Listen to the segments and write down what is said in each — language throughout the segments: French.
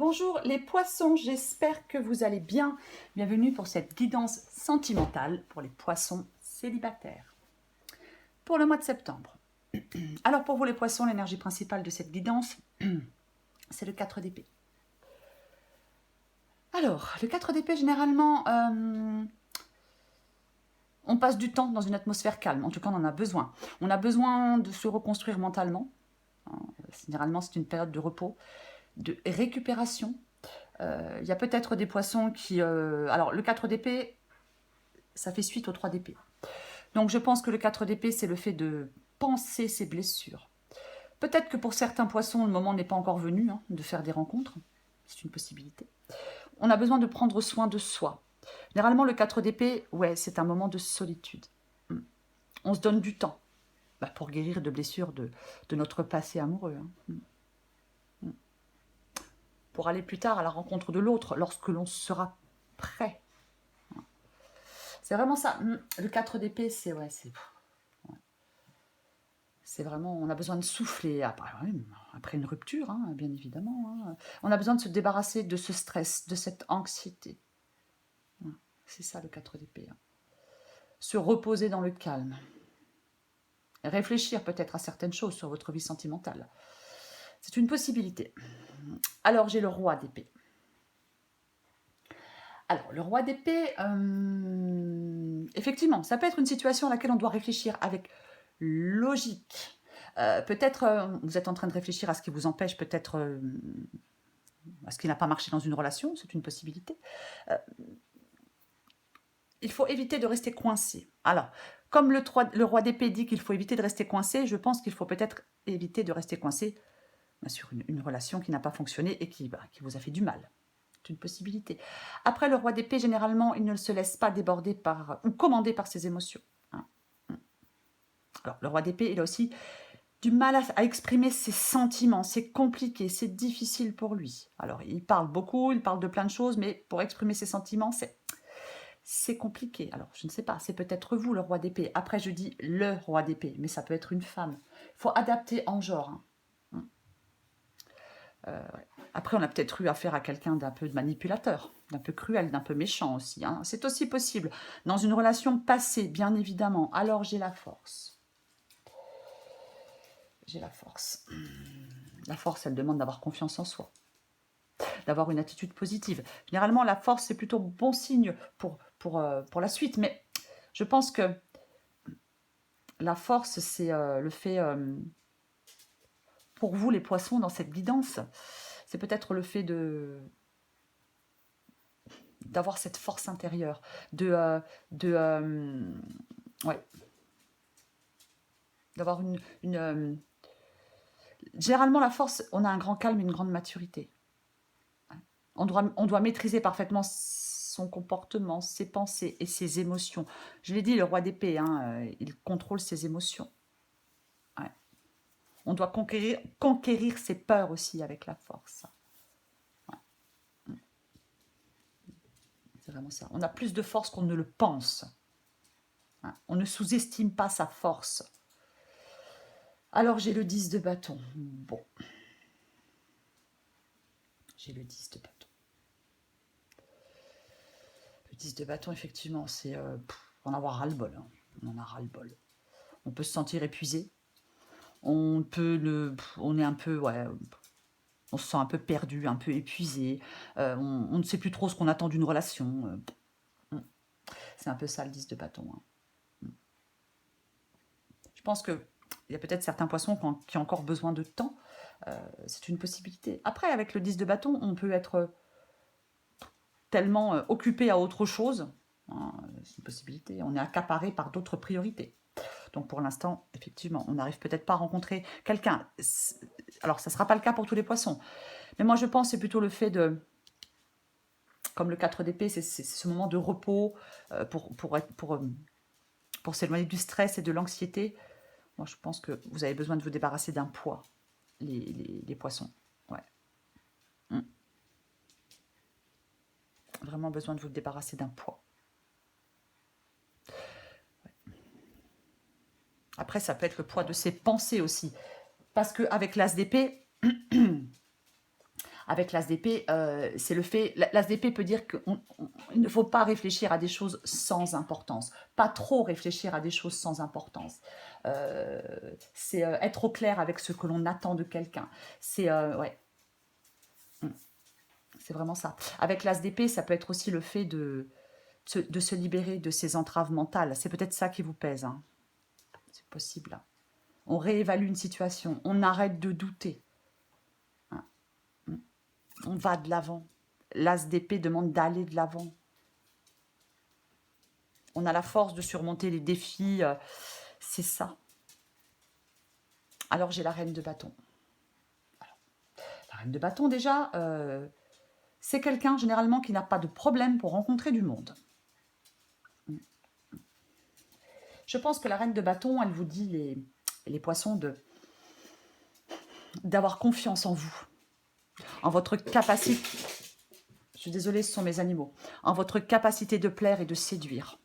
Bonjour les poissons, j'espère que vous allez bien. Bienvenue pour cette guidance sentimentale pour les poissons célibataires. Pour le mois de septembre. Alors pour vous les poissons, l'énergie principale de cette guidance, c'est le 4 d'épée. Alors, le 4 d'épée, généralement, on passe du temps dans une atmosphère calme. En tout cas, on en a besoin. On a besoin de se reconstruire mentalement. Généralement, c'est une période de repos, de récupération. Il y a peut-être des poissons qui... alors, le 4 d'épée, ça fait suite au 3 d'épée. Donc, je pense que le 4 d'épée, c'est le fait de penser ses blessures. Peut-être que pour certains poissons, le moment n'est pas encore venu de faire des rencontres. C'est une possibilité. On a besoin de prendre soin de soi. Généralement, le 4 d'épée, ouais, c'est un moment de solitude. On se donne du temps pour guérir de blessures de notre passé amoureux. Pour aller plus tard à la rencontre de l'autre, lorsque l'on sera prêt. C'est vraiment ça. Le 4 d'épée, c'est... Ouais, c'est vraiment... On a besoin de souffler après une rupture, bien évidemment. On a besoin de se débarrasser de ce stress, de cette anxiété. C'est ça le 4 d'épée. Se reposer dans le calme. Réfléchir peut-être à certaines choses sur votre vie sentimentale. C'est une possibilité. Alors, j'ai le roi d'épée. Alors, le roi d'épée, effectivement, ça peut être une situation à laquelle on doit réfléchir avec logique. Peut-être vous êtes en train de réfléchir à ce qui vous empêche, peut-être à ce qui n'a pas marché dans une relation, c'est une possibilité. Il faut éviter de rester coincé. Alors, comme le roi d'épée dit qu'il faut éviter de rester coincé, je pense qu'il faut peut-être éviter de rester coincé sur une relation qui n'a pas fonctionné et qui vous a fait du mal. C'est une possibilité. Après, le roi d'épée, généralement, il ne se laisse pas déborder ou commander par ses émotions. Alors, le roi d'épée, il a aussi du mal à exprimer ses sentiments. C'est compliqué, c'est difficile pour lui. Alors, il parle beaucoup, il parle de plein de choses, mais pour exprimer ses sentiments, c'est compliqué. Alors, je ne sais pas, c'est peut-être vous, le roi d'épée. Après, je dis le roi d'épée, mais ça peut être une femme. Il faut adapter en genre. Après, on a peut-être eu affaire à quelqu'un d'un peu manipulateur, d'un peu cruel, d'un peu méchant aussi. C'est aussi possible. Dans une relation passée, bien évidemment. Alors, j'ai la force. J'ai la force. La force, elle demande d'avoir confiance en soi, d'avoir une attitude positive. Généralement, la force, c'est plutôt bon signe pour la suite. Mais je pense que la force, c'est le fait, pour vous, les poissons, dans cette guidance, c'est peut-être le fait d'avoir cette force intérieure, ouais, d'avoir généralement, la force, on a un grand calme, une grande maturité. On doit maîtriser parfaitement son comportement, ses pensées et ses émotions. Je l'ai dit, le roi d'épée, il contrôle ses émotions. Ouais. On doit conquérir ses peurs aussi avec la force. Ouais. C'est vraiment ça. On a plus de force qu'on ne le pense. On ne sous-estime pas sa force. Alors, j'ai le 10 de bâton. Bon. J'ai le 10 de bâton. Le 10 de bâton, effectivement, c'est en avoir ras-le-bol. On en a ras-le-bol. On peut se sentir épuisé. On est un peu, on se sent un peu perdu, un peu épuisé. On ne sait plus trop ce qu'on attend d'une relation. C'est un peu ça le 10 de bâton. Je pense qu'il y a peut-être certains poissons qui ont encore besoin de temps. C'est une possibilité. Après, avec le 10 de bâton, on peut être tellement occupé à autre chose. C'est une possibilité. On est accaparé par d'autres priorités. Donc pour l'instant, effectivement, on n'arrive peut-être pas à rencontrer quelqu'un. Alors, ça ne sera pas le cas pour tous les poissons. Mais moi, je pense que c'est plutôt le fait de... Comme le 4 d'épée, c'est ce moment de repos pour s'éloigner du stress et de l'anxiété. Moi, je pense que vous avez besoin de vous débarrasser d'un poids, les poissons. Ouais. Vraiment besoin de vous débarrasser d'un poids. Ouais. Après, ça peut être le poids de ses pensées aussi. Parce qu'avec l'as d'épée, Avec l'as d'épée, c'est le fait... L'as d'épée peut dire qu'il ne faut pas réfléchir à des choses sans importance. Pas trop réfléchir à des choses sans importance. Euh, c'est être au clair avec ce que l'on attend de quelqu'un. C'est... ouais, c'est vraiment ça. Avec l'as d'épée, ça peut être aussi le fait de se libérer de ces entraves mentales. C'est peut-être ça qui vous pèse, hein. C'est possible. On réévalue une situation. On arrête de douter. Hein. On va de l'avant. L'as d'épée demande d'aller de l'avant. On a la force de surmonter les défis. C'est ça. Alors, j'ai la reine de bâton. Alors, la reine de bâton, déjà, c'est quelqu'un, généralement, qui n'a pas de problème pour rencontrer du monde. Je pense que la reine de bâton, elle vous dit, les poissons, d'avoir confiance en vous, en votre capacité... Je suis désolée, ce sont mes animaux. En votre capacité de plaire et de séduire.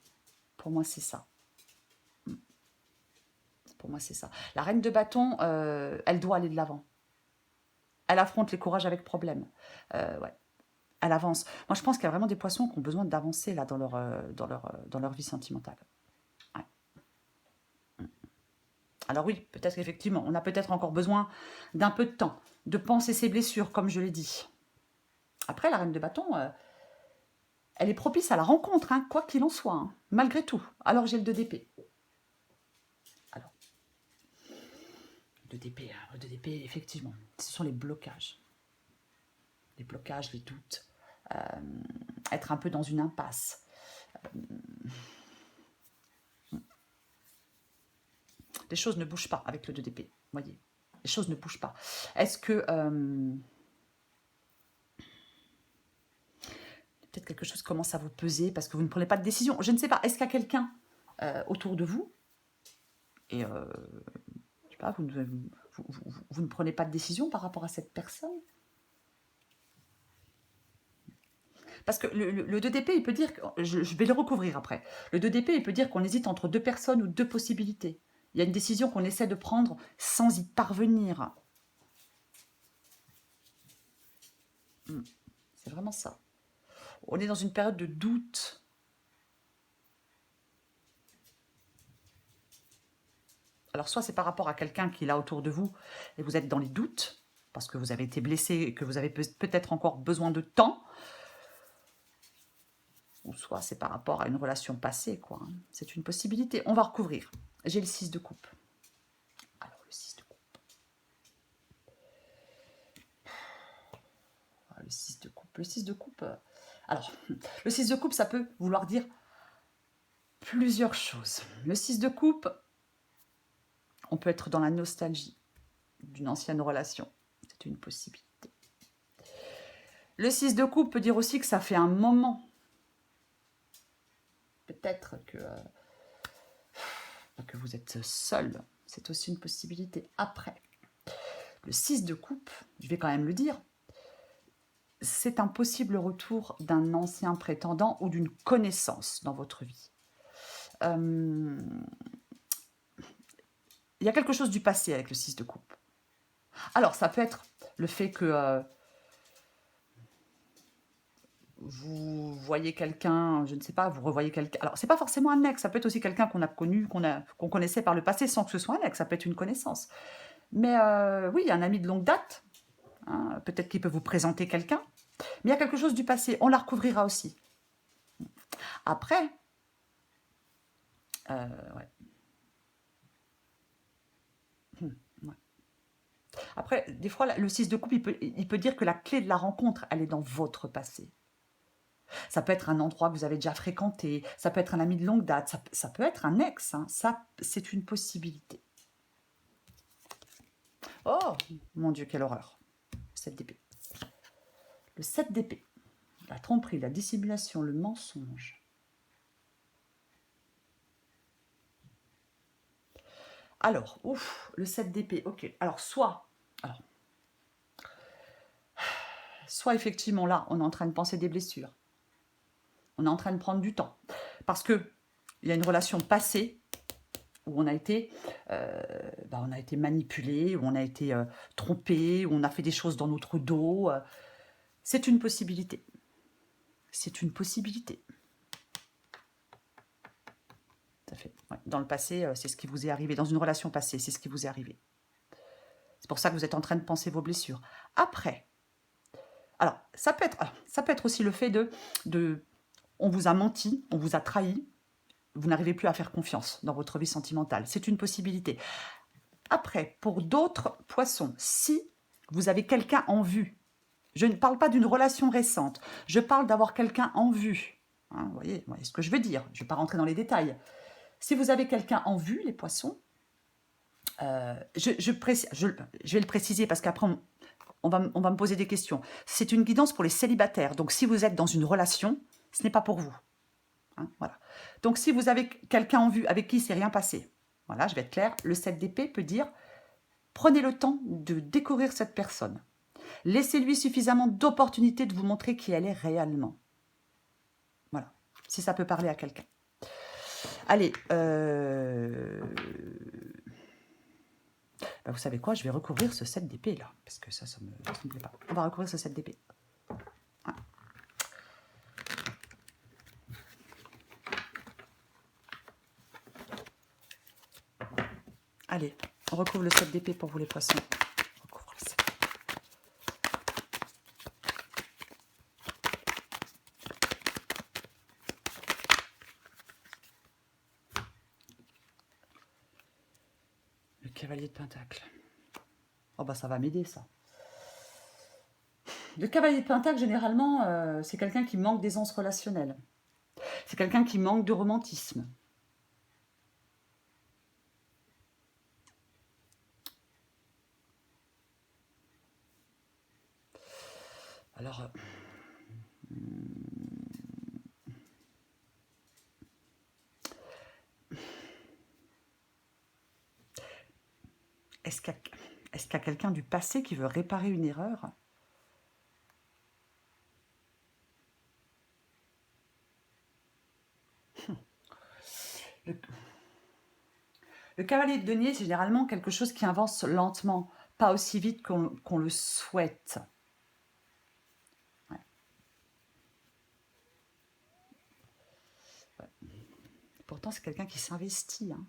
Pour moi, c'est ça. Pour moi, c'est ça. La reine de bâton, elle doit aller de l'avant. Elle affronte les courages avec problème. Ouais. Elle avance. Moi, je pense qu'il y a vraiment des poissons qui ont besoin d'avancer là dans leur vie sentimentale. Ouais. Alors oui, peut-être qu'effectivement, on a peut-être encore besoin d'un peu de temps, de penser ses blessures, comme je l'ai dit. Après, la reine de bâton, elle est propice à la rencontre, hein, quoi qu'il en soit, hein, malgré tout. Alors, j'ai le 2 d'épée. Alors, le 2 d'épée, hein, le 2 d'épée, effectivement, ce sont les blocages. Les blocages, les doutes. Être un peu dans une impasse. Les choses ne bougent pas avec le 2 d'épée, voyez. Les choses ne bougent pas. Est-ce que... peut-être quelque chose commence à vous peser parce que vous ne prenez pas de décision. Je ne sais pas. Est-ce qu'il y a quelqu'un autour de vous et je sais pas, vous ne prenez pas de décision par rapport à cette personne? Parce que le 2 d'épée, il peut dire... Je vais le recouvrir après. Le 2 d'épée, il peut dire qu'on hésite entre 2 personnes ou 2 possibilités. Il y a une décision qu'on essaie de prendre sans y parvenir. C'est vraiment ça. On est dans une période de doute. Alors, soit c'est par rapport à quelqu'un qui est là autour de vous et vous êtes dans les doutes parce que vous avez été blessé et que vous avez peut-être encore besoin de temps. Ou soit c'est par rapport à une relation passée, quoi. C'est une possibilité. On va recouvrir. J'ai le 6 de coupe. Alors, le 6 de coupe. Le 6 de coupe. Le 6 de coupe. Alors, le 6 de coupe, ça peut vouloir dire plusieurs choses. Le 6 de coupe, on peut être dans la nostalgie d'une ancienne relation. C'est une possibilité. Le 6 de coupe peut dire aussi que ça fait un moment. Peut-être que vous êtes seul. C'est aussi une possibilité. Après, le 6 de coupe, je vais quand même le dire, c'est un possible retour d'un ancien prétendant ou d'une connaissance dans votre vie. Il y a quelque chose du passé avec le 6 de coupe. Alors, ça peut être le fait que vous voyez quelqu'un, je ne sais pas, vous revoyez quelqu'un. Alors, c'est pas forcément un ex, ça peut être aussi quelqu'un qu'on a connu, qu'on connaissait par le passé sans que ce soit un ex, ça peut être une connaissance. Mais oui, il y a un ami de longue date, hein, peut-être qu'il peut vous présenter quelqu'un, mais il y a quelque chose du passé, on la recouvrira aussi. Après, ouais. Ouais. Après, des fois, le 6 de coupe, il peut dire que la clé de la rencontre, elle est dans votre passé. Ça peut être un endroit que vous avez déjà fréquenté, ça peut être un ami de longue date, ça peut être un ex, hein, ça, c'est une possibilité. Oh, mon Dieu, quelle horreur. 7 d'épée. Le 7 d'épée. La tromperie, la dissimulation, le mensonge. Alors, ouf, le 7 d'épée, ok. Alors, soit effectivement, là, on est en train de penser des blessures. On est en train de prendre du temps. Parce qu'il y a une relation passée où on a été manipulé, où on a été trompé, où on a fait des choses dans notre dos. C'est une possibilité. C'est une possibilité. Tout à fait. Ouais. Dans le passé, c'est ce qui vous est arrivé. Dans une relation passée, c'est ce qui vous est arrivé. C'est pour ça que vous êtes en train de penser vos blessures. Après, alors, ça peut être aussi le fait de on vous a menti, on vous a trahi, vous n'arrivez plus à faire confiance dans votre vie sentimentale. C'est une possibilité. Après, pour d'autres poissons, si vous avez quelqu'un en vue, je ne parle pas d'une relation récente, je parle d'avoir quelqu'un en vue. Hein, vous voyez ce que je veux dire, je ne vais pas rentrer dans les détails. Si vous avez quelqu'un en vue, les poissons, je vais le préciser parce qu'après, on va me poser des questions. C'est une guidance pour les célibataires. Donc, si vous êtes dans une relation, ce n'est pas pour vous. Hein, voilà. Donc, si vous avez quelqu'un en vue avec qui il ne s'est rien passé, voilà, je vais être claire, le 7 d'épée peut dire prenez le temps de découvrir cette personne. Laissez-lui suffisamment d'opportunités de vous montrer qui elle est réellement. Voilà, si ça peut parler à quelqu'un. Allez, vous savez quoi, je vais recouvrir ce 7 d'épée là, parce que ça me plaît pas. On va recouvrir ce 7 d'épée. Ah. Allez, on recouvre le 7 d'épée pour vous les poissons. On recouvre le 7. Le cavalier de Pentacle. Oh bah ça va m'aider ça. Le cavalier de Pentacle, généralement, c'est quelqu'un qui manque d'aisance relationnelle. C'est quelqu'un qui manque de romantisme. Alors, est-ce qu'il y a quelqu'un du passé qui veut réparer une erreur? Le cavalier de denier, c'est généralement quelque chose qui avance lentement, pas aussi vite qu'on le souhaite. Ouais. Ouais. Pourtant, c'est quelqu'un qui s'investit. Hein.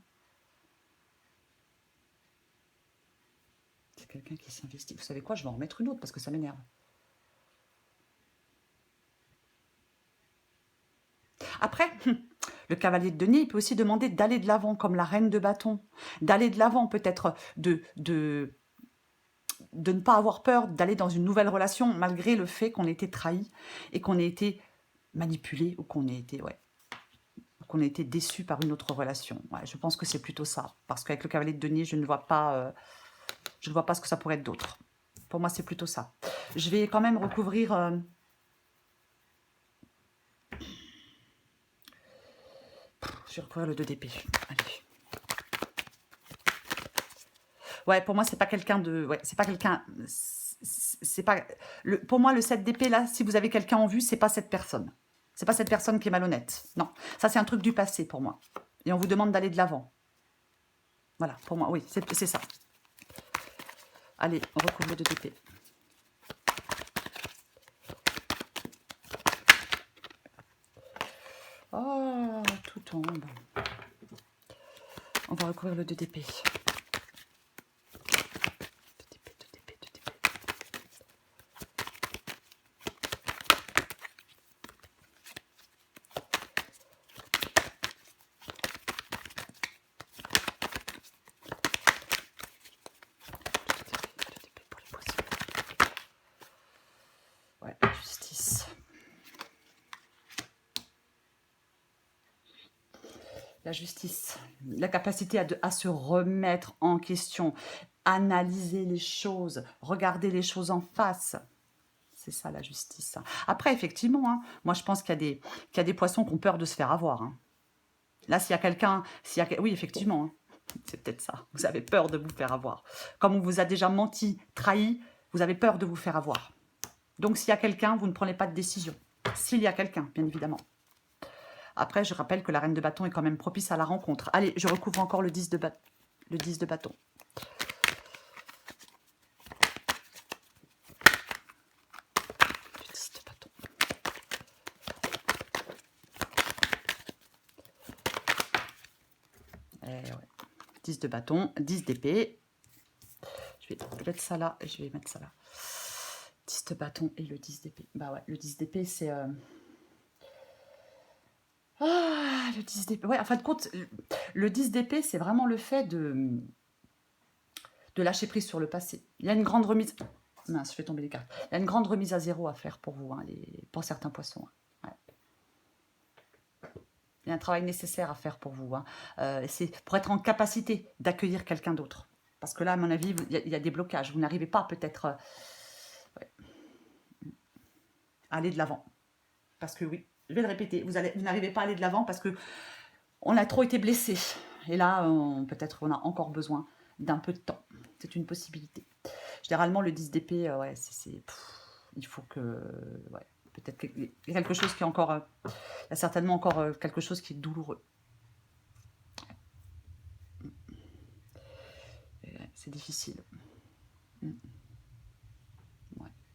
C'est quelqu'un qui s'investit. Vous savez quoi, je vais en remettre une autre parce que ça m'énerve. Après, le cavalier de denier, il peut aussi demander d'aller de l'avant, comme la reine de bâton. D'aller de l'avant, peut-être de ne pas avoir peur d'aller dans une nouvelle relation, malgré le fait qu'on ait été trahi et qu'on ait été manipulé ou qu'on ait été déçu par une autre relation. Ouais, je pense que c'est plutôt ça. Parce qu'avec le cavalier de denier, je ne vois pas ce que ça pourrait être d'autre. Pour moi, c'est plutôt ça. Je vais quand même recouvrir... Je vais recouvrir le 2 d'épée. Allez. Ouais, pour moi, c'est pas quelqu'un de... Ouais, c'est pas quelqu'un... C'est pas... Pour moi, le 7 d'épée, là, si vous avez quelqu'un en vue, c'est pas cette personne. C'est pas cette personne qui est malhonnête. Non, ça, c'est un truc du passé pour moi. Et on vous demande d'aller de l'avant. Voilà, pour moi, oui, c'est ça. Allez, on recouvre le 2 d'épée. Oh, tout tombe. On va recouvrir le 2 d'épée. Ouais, justice. La justice, la capacité à se remettre en question, analyser les choses, regarder les choses en face. C'est ça la justice. Après, effectivement, hein, moi je pense qu'il y a des poissons qui ont peur de se faire avoir. Hein. Là, s'il y a quelqu'un... Oui, effectivement, hein, c'est peut-être ça. Vous avez peur de vous faire avoir. Comme on vous a déjà menti, trahi, vous avez peur de vous faire avoir. Donc, s'il y a quelqu'un, vous ne prenez pas de décision. S'il y a quelqu'un, bien évidemment. Après, je rappelle que la reine de bâton est quand même propice à la rencontre. Allez, je recouvre encore le 10 de bâton. ouais. 10 de bâton, 10 d'épée. Je vais mettre ça là, et je vais mettre ça là. 10 de bâton et le 10 d'épée. Bah ouais, le 10 d'épée, c'est... Ah, le 10 d'épée. Ouais, en fin de compte, le 10 d'épée, c'est vraiment le fait de lâcher prise sur le passé. Il y a une grande remise... Mince, je fais tomber les cartes. Il y a une grande remise à zéro à faire pour vous, hein, pour certains poissons. Hein. Ouais. Il y a un travail nécessaire à faire pour vous. Hein. C'est pour être en capacité d'accueillir quelqu'un d'autre. Parce que là, à mon avis, il y a des blocages. Vous n'arrivez pas peut-être à aller de l'avant. Parce que oui, je vais le répéter, vous n'arrivez pas à aller de l'avant parce que on a trop été blessé. Et là, peut-être qu'on a encore besoin d'un peu de temps. C'est une possibilité. Généralement, le 10 d'épée, ouais, il faut que... Ouais, peut-être qu'il y a quelque chose qui est encore... il y a certainement encore quelque chose qui est douloureux. C'est difficile. Ouais.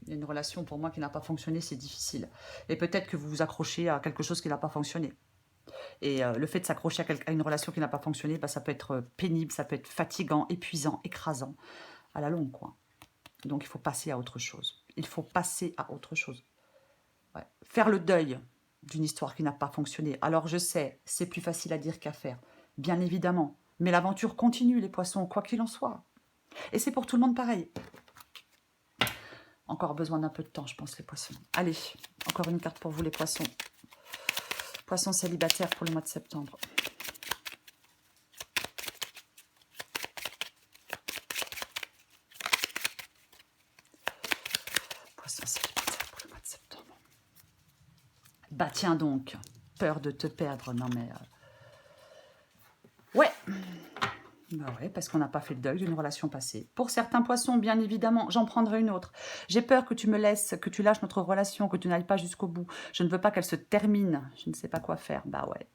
Il y a une relation pour moi qui n'a pas fonctionné, c'est difficile. Et peut-être que vous vous accrochez à quelque chose qui n'a pas fonctionné. Et le fait de s'accrocher à une relation qui n'a pas fonctionné, bah, ça peut être pénible, ça peut être fatigant, épuisant, écrasant, à la longue, quoi. Donc il faut passer à autre chose. Il faut passer à autre chose. Ouais. Faire le deuil d'une histoire qui n'a pas fonctionné. Alors je sais, c'est plus facile à dire qu'à faire, bien évidemment. Mais l'aventure continue, les poissons, quoi qu'il en soit. Et c'est pour tout le monde pareil. Encore besoin d'un peu de temps, je pense, les poissons. Allez, encore une carte pour vous, les poissons. Poissons célibataires pour le mois de septembre. Poissons célibataires pour le mois de septembre. Bah tiens donc, peur de te perdre. Non mais... Ouais. Bah ouais, parce qu'on n'a pas fait le deuil d'une relation passée. Pour certains poissons, bien évidemment, j'en prendrai une autre. J'ai peur que tu me laisses, que tu lâches notre relation, que tu n'ailles pas jusqu'au bout. Je ne veux pas qu'elle se termine. Je ne sais pas quoi faire. Bah ouais.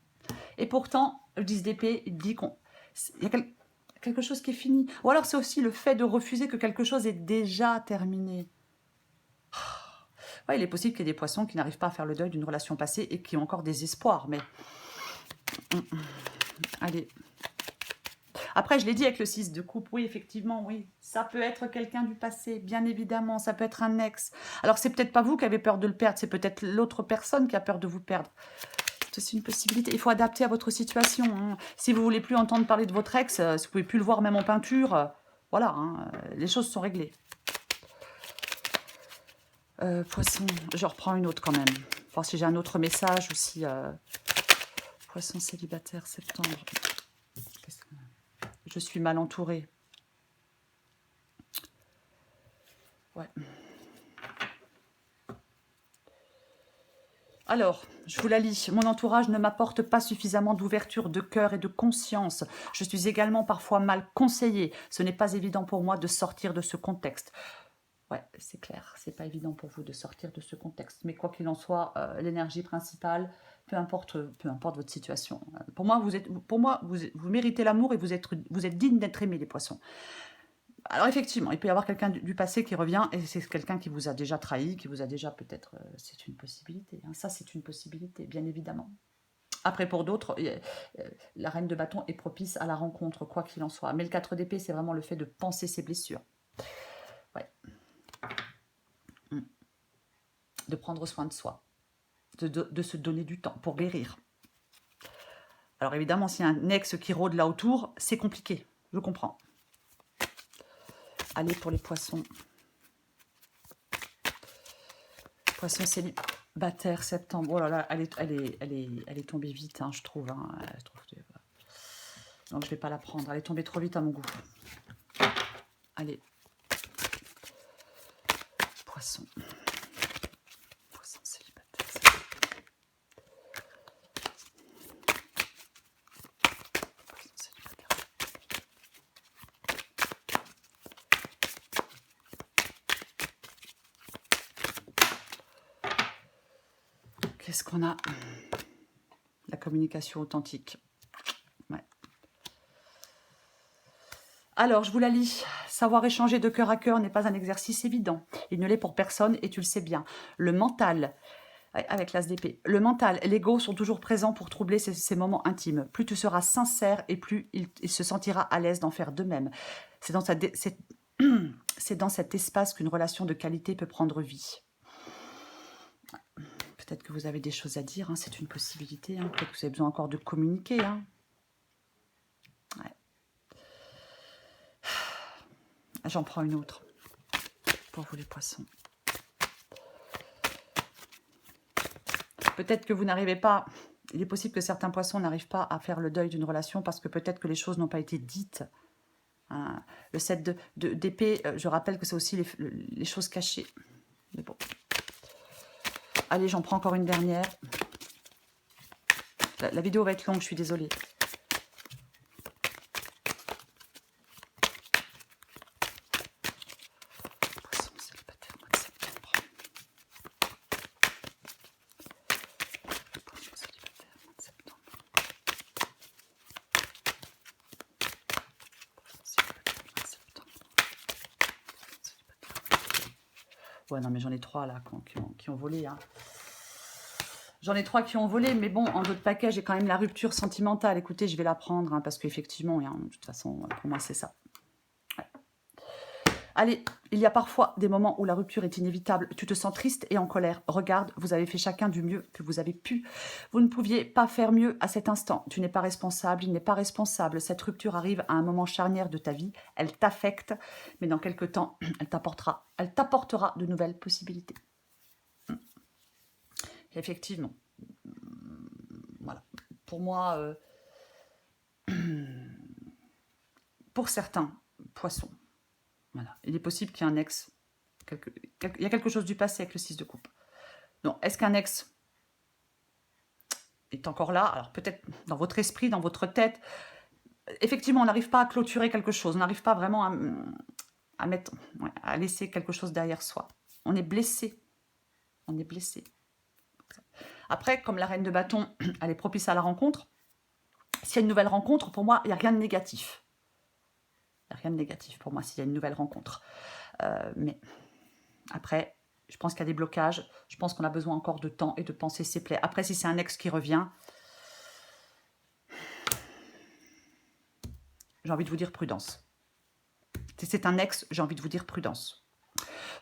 Et pourtant, le 10 d'épée dit qu'il y a quelque chose qui est fini. Ou alors c'est aussi le fait de refuser que quelque chose est déjà terminé. Ouais, il est possible qu'il y ait des poissons qui n'arrivent pas à faire le deuil d'une relation passée et qui ont encore des espoirs. Mais... Allez... Après, je l'ai dit avec le 6 de coupe, oui, effectivement, oui. Ça peut être quelqu'un du passé, bien évidemment, ça peut être un ex. Alors, c'est peut-être pas vous qui avez peur de le perdre, c'est peut-être l'autre personne qui a peur de vous perdre. C'est aussi une possibilité. Il faut adapter à votre situation. Hein. Si vous voulez plus entendre parler de votre ex, si vous pouvez plus le voir même en peinture, voilà, hein, les choses sont réglées. Poisson, je reprends une autre quand même. Voir si j'ai un autre message aussi. Poisson célibataire, septembre. Je suis mal entourée. Ouais. Alors, je vous la lis. Mon entourage ne m'apporte pas suffisamment d'ouverture de cœur et de conscience. Je suis également parfois mal conseillée. Ce n'est pas évident pour moi de sortir de ce contexte. Ouais, c'est clair. C'est pas évident pour vous de sortir de ce contexte. Mais quoi qu'il en soit, l'énergie principale, peu importe votre situation. Pour moi, vous méritez l'amour et vous êtes digne d'être aimé, les poissons. Alors effectivement, il peut y avoir quelqu'un du passé qui revient et c'est quelqu'un qui vous a déjà trahi, qui vous a déjà peut-être... c'est une possibilité, hein. Ça c'est une possibilité, bien évidemment. Après pour d'autres, la reine de bâton est propice à la rencontre, quoi qu'il en soit. Mais le 4 d'épée, c'est vraiment le fait de penser ses blessures. Ouais. De prendre soin de soi, de se donner du temps pour guérir. Alors évidemment, s'il y a un ex qui rôde là autour, c'est compliqué, je comprends. Allez pour les poissons. Poisson célibataire, septembre. Oh là là, elle est tombée vite, hein, je trouve. Hein, donc je ne vais pas la prendre. Elle est tombée trop vite à mon goût. Allez. Poisson. Poisson célibataire. Poisson célibataire. Qu'est-ce qu'on a? La communication authentique. Ouais. Alors, je vous la lis. Savoir échanger de cœur à cœur n'est pas un exercice évident. Il ne l'est pour personne et tu le sais bien. Le mental Ouais, avec l'as d'épée. Le mental et l'ego sont toujours présents pour troubler ces moments intimes. Plus tu seras sincère et plus il se sentira à l'aise d'en faire de même. C'est dans, c'est dans cet espace qu'une relation de qualité peut prendre vie. Peut-être que vous avez des choses à dire, hein, c'est une possibilité. Hein. Peut-être que vous avez besoin encore de communiquer. Hein. Ouais. J'en prends une autre pour vous les poissons. Peut-être que vous n'arrivez pas, il est possible que certains poissons n'arrivent pas à faire le deuil d'une relation parce que peut-être que les choses n'ont pas été dites. Hein. Le 7 d'épée, je rappelle que c'est aussi les choses cachées. Mais bon. Allez, j'en prends encore une dernière. La vidéo va être longue, je suis désolée. Poisson célibataire, mois de septembre. Poisson célibataire, mois de septembre. Poisson célibataire, mois de septembre. Ouais, non, mais j'en ai 3 là qui ont volé. Hein. J'en ai 3 qui ont volé, mais bon, en d'autres paquets, j'ai quand même la rupture sentimentale. Écoutez, je vais la prendre, hein, parce qu'effectivement, hein, de toute façon, pour moi, c'est ça. Ouais. Allez, il y a parfois des moments où la rupture est inévitable. Tu te sens triste et en colère. Regarde, vous avez fait chacun du mieux que vous avez pu. Vous ne pouviez pas faire mieux à cet instant. Tu n'es pas responsable, il n'est pas responsable. Cette rupture arrive à un moment charnière de ta vie. Elle t'affecte, mais dans quelques temps, elle t'apportera de nouvelles possibilités. Effectivement. Voilà. Pour moi, pour certains poissons, voilà. Il est possible qu'il y ait un ex. Il y a quelque chose du passé avec le 6 de coupe. Donc, est-ce qu'un ex est encore là? Alors, peut-être dans votre esprit, dans votre tête. Effectivement, on n'arrive pas à clôturer quelque chose. On n'arrive pas vraiment à laisser quelque chose derrière soi. On est blessé. On est blessé. Après, comme la reine de bâton, elle est propice à la rencontre. S'il y a une nouvelle rencontre, pour moi, il n'y a rien de négatif. Il n'y a rien de négatif pour moi s'il y a une nouvelle rencontre. Mais après, je pense qu'il y a des blocages. Je pense qu'on a besoin encore de temps et de penser ses plaies. Après, si c'est un ex qui revient, j'ai envie de vous dire prudence. Si c'est un ex, j'ai envie de vous dire prudence.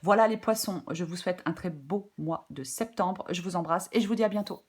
Voilà les poissons, je vous souhaite un très beau mois de septembre. Je vous embrasse et je vous dis à bientôt.